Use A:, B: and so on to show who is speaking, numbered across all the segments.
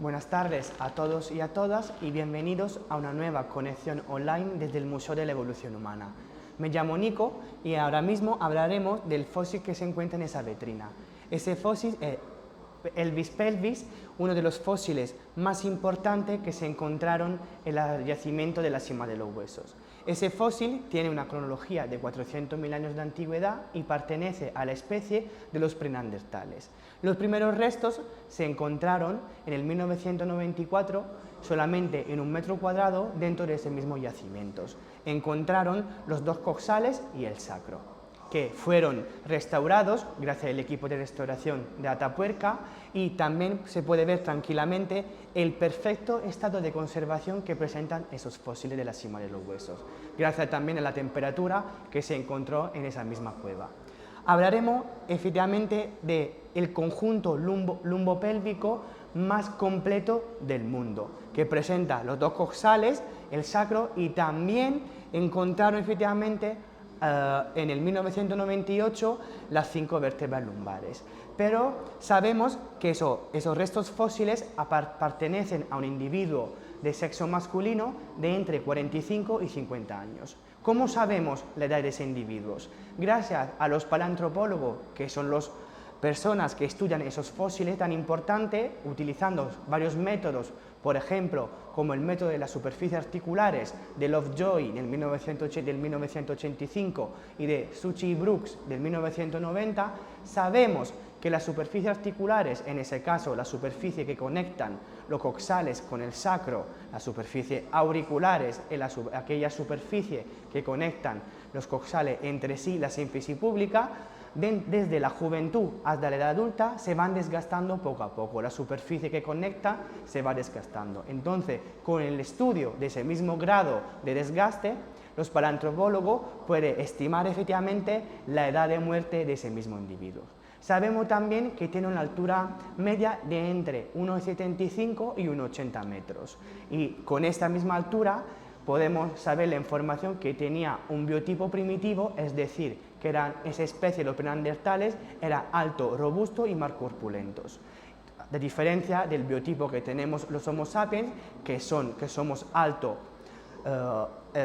A: Buenas tardes a todos y a todas y bienvenidos a una nueva conexión online desde el Museo de la Evolución Humana. Me llamo Nico y ahora mismo hablaremos del fósil que se encuentra en esa vitrina. Ese fósil es Elvis pelvis, uno de los fósiles más importantes que se encontraron en el yacimiento de la Cima de los Huesos. Ese fósil tiene una cronología de 400.000 años de antigüedad y pertenece a la especie de los preneandertales. Los primeros restos se encontraron en el 1994 solamente en 1 metro cuadrado dentro de ese mismo yacimiento. Encontraron los 2 coxales y el sacro, que fueron restaurados gracias al equipo de restauración de Atapuerca, y también se puede ver tranquilamente el perfecto estado de conservación que presentan esos fósiles de la Cima de los Huesos, gracias también a la temperatura que se encontró en esa misma cueva. Hablaremos efectivamente del conjunto lumbopélvico más completo del mundo, que presenta los 2 coxales, el sacro, y también encontraron efectivamente en el 1998 las 5 vértebras lumbares. Pero sabemos que esos restos fósiles pertenecen a un individuo de sexo masculino de entre 45 y 50 años. ¿Cómo sabemos la edad de ese individuo? Gracias a los paleoantropólogos, que son las personas que estudian esos fósiles tan importantes, utilizando varios métodos, por ejemplo, como el método de las superficies articulares de Lovejoy del 1985 y de Suchi y Brooks del 1990, sabemos que las superficies articulares, en ese caso la superficie que conectan los coxales con el sacro, las superficies auriculares, aquella superficie que conectan los coxales entre sí, la sínfisis pública, desde la juventud hasta la edad adulta se van desgastando poco a poco, la superficie que conecta se va desgastando. Entonces, con el estudio de ese mismo grado de desgaste, los paleoantropólogos pueden estimar efectivamente la edad de muerte de ese mismo individuo. Sabemos también que tiene una altura media de entre 1,75 y 1,80 metros, y con esta misma altura podemos saber la información que tenía un biotipo primitivo, es decir, que esa especie de los preneandertales era alto, robusto y más corpulentos, de diferencia del biotipo que tenemos los Homo sapiens, que somos alto,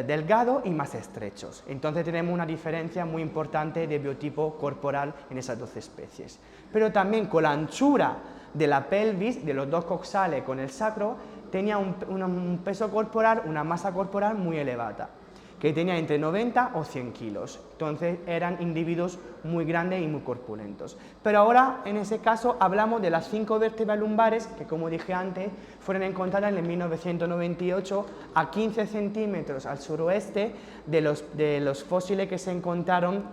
A: delgado y más estrechos. Entonces tenemos una diferencia muy importante de biotipo corporal en esas 2 especies. Pero también con la anchura de la pelvis, de los 2 coxales con el sacro, tenía un peso corporal, una masa corporal muy elevada, que tenía entre 90 o 100 kilos. Entonces eran individuos muy grandes y muy corpulentos. Pero ahora, en ese caso, hablamos de las 5 vértebras lumbares que, como dije antes, fueron encontradas en el 1998 a 15 centímetros al suroeste de los fósiles que se encontraron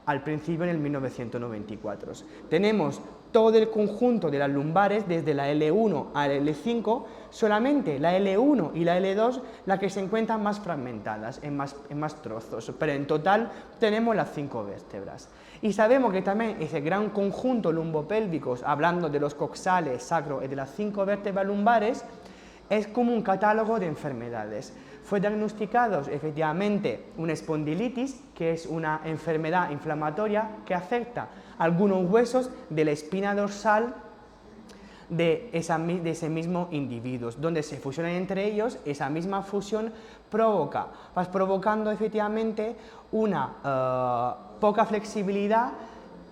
A: al principio en el 1994. Tenemos todo el conjunto de las lumbares, desde la L1 a la L5, solamente la L1 y la L2 las que se encuentran más fragmentadas, en más trozos, pero en total tenemos las 5 vértebras. Y sabemos que también ese gran conjunto lumbopélvicos, hablando de los coxales, sacro y de las 5 vértebras lumbares, es como un catálogo de enfermedades. Fue diagnosticado efectivamente una espondilitis, que es una enfermedad inflamatoria que afecta algunos huesos de la espina dorsal de ese mismo individuo, donde se fusionan entre ellos. Esa misma fusión vas provocando efectivamente una poca flexibilidad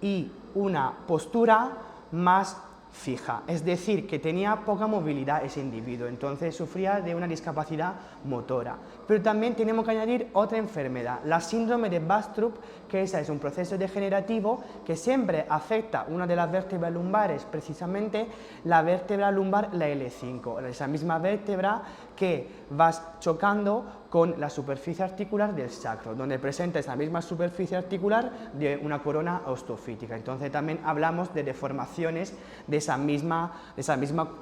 A: y una postura más fija, es decir, que tenía poca movilidad ese individuo, entonces sufría de una discapacidad motora. Pero también tenemos que añadir otra enfermedad, la síndrome de Baastrup, que esa es un proceso degenerativo que siempre afecta una de las vértebras lumbares, precisamente la vértebra lumbar, la L5, esa misma vértebra que vas chocando con la superficie articular del sacro, donde presenta esa misma superficie articular de una corona osteofítica. Entonces también hablamos de deformaciones de esa misma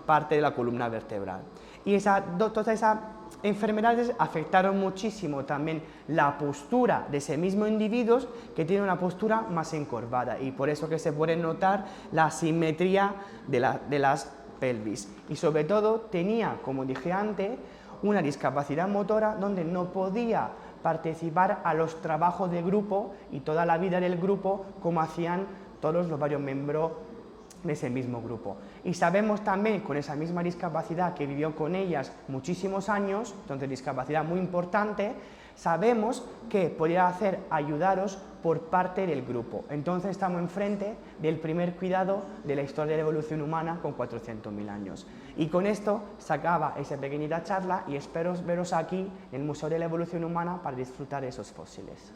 A: parte de la columna vertebral. Y todas esas enfermedades afectaron muchísimo también la postura de ese mismo individuo, que tiene una postura más encorvada, y por eso que se puede notar la asimetría de las pelvis. Y sobre todo tenía, como dije antes, una discapacidad motora donde no podía participar a los trabajos de grupo y toda la vida del grupo como hacían todos los varios miembros en ese mismo grupo. Y sabemos también, con esa misma discapacidad que vivió con ellas muchísimos años, entonces discapacidad muy importante, sabemos que podría hacer ayudaros por parte del grupo. Entonces estamos enfrente del primer cuidado de la historia de la evolución humana con 400.000 años. Y con esto se acaba esa pequeñita charla y espero veros aquí en el Museo de la Evolución Humana para disfrutar de esos fósiles.